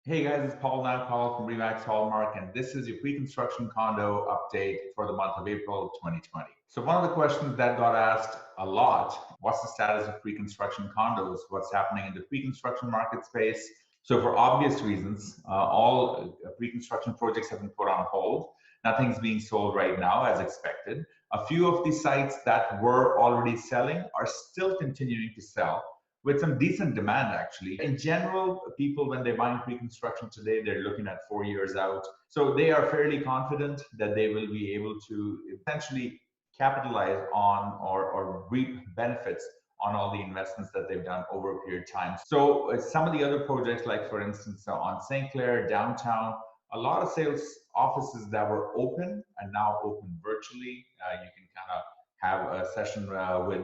Hey guys, it's Nagpal from Remax Hallmark, and this is your pre-construction condo update for the month of April 2020. So one of the questions that got asked a lot, what's the status of pre-construction condos? What's happening in the pre-construction market space? So for obvious reasons, all pre-construction projects have been put on hold. Nothing's being sold right now as expected. A few of the sites that were already selling are still continuing to sell with some decent demand actually. In general, people when they're buying pre-construction today, they're looking at 4 years out. So they are fairly confident that they will be able to essentially capitalize on or reap benefits on all the investments that they've done over a period of time. So some of the other projects, like for instance on St. Clair downtown, a lot of sales offices that were open and now open virtually. You can kind of have a session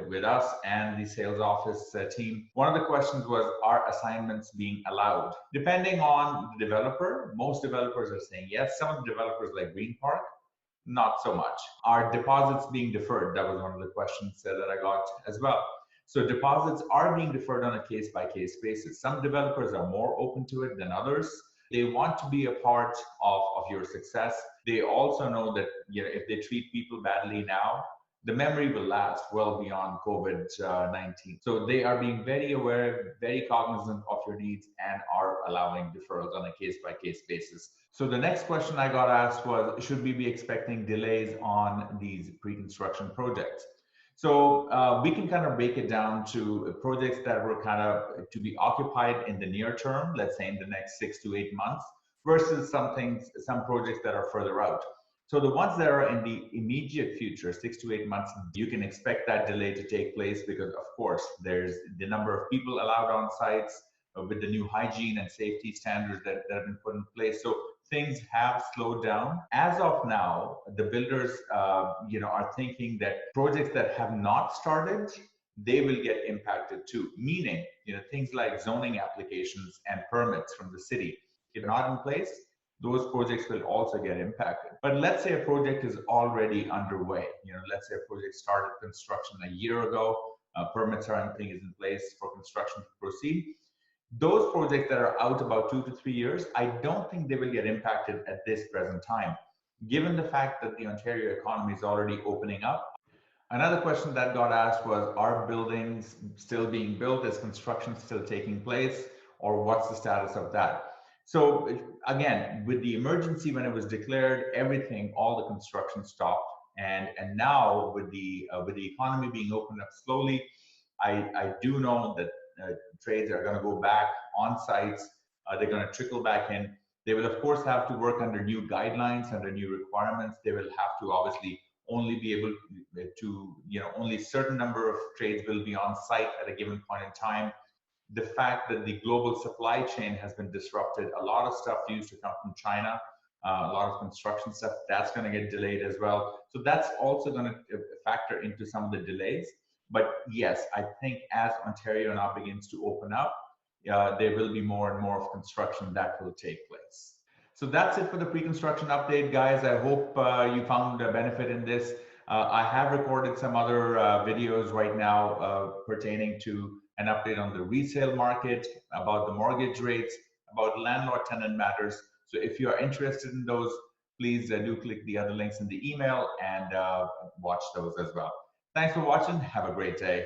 with us and the sales office team. One of the questions was, are assignments being allowed? Depending on the developer, most developers are saying yes. Some of the developers like Green Park, not so much. Are deposits being deferred? That was one of the questions that I got as well. So deposits are being deferred on a case-by-case basis. Some developers are more open to it than others. They want to be a part of your success. They also know that if they treat people badly now, the memory will last well beyond COVID-19. So they are being very aware, very cognizant of your needs, and are allowing deferrals on a case-by-case basis. So the next question I got asked was, should we be expecting delays on these pre-construction projects? So we can kind of break it down to projects that were kind of to be occupied in the near term, let's say in the next 6 to 8 months, versus some projects that are further out. So the ones that are in the immediate future, 6 to 8 months, you can expect that delay to take place because, of course, there's the number of people allowed on sites with the new hygiene and safety standards that have been put in place. So things have slowed down. As of now, the builders, are thinking that projects that have not started, they will get impacted too. Meaning, things like zoning applications and permits from the city, if not in place, those projects will also get impacted. But let's say a project is already underway. Let's say a project started construction a year ago, permits or anything is in place for construction to proceed. Those projects that are out about 2 to 3 years, I don't think they will get impacted at this present time, given the fact that the Ontario economy is already opening up. Another question that got asked was, are buildings still being built? Is construction still taking place? Or what's the status of that? So again, with the emergency when it was declared, everything, all the construction stopped. And now with the economy being opened up slowly, I do know that trades are going to go back on sites. They're going to trickle back in. They will, of course, have to work under new guidelines, under new requirements. They will have to obviously only be able to, only a certain number of trades will be on site at a given point in time. The fact that the global supply chain has been disrupted, a lot of stuff used to come from China, a lot of construction stuff, that's going to get delayed as well. So that's also going to factor into some of the delays. But yes, I think as Ontario now begins to open up, there will be more and more of construction that will take place. So that's it for the pre-construction update, guys. I hope you found a benefit in this. I have recorded some other videos right now pertaining to an update on the resale market, about the mortgage rates, about landlord-tenant matters. So if you are interested in those, please do click the other links in the email and watch those as well. Thanks for watching. Have a great day.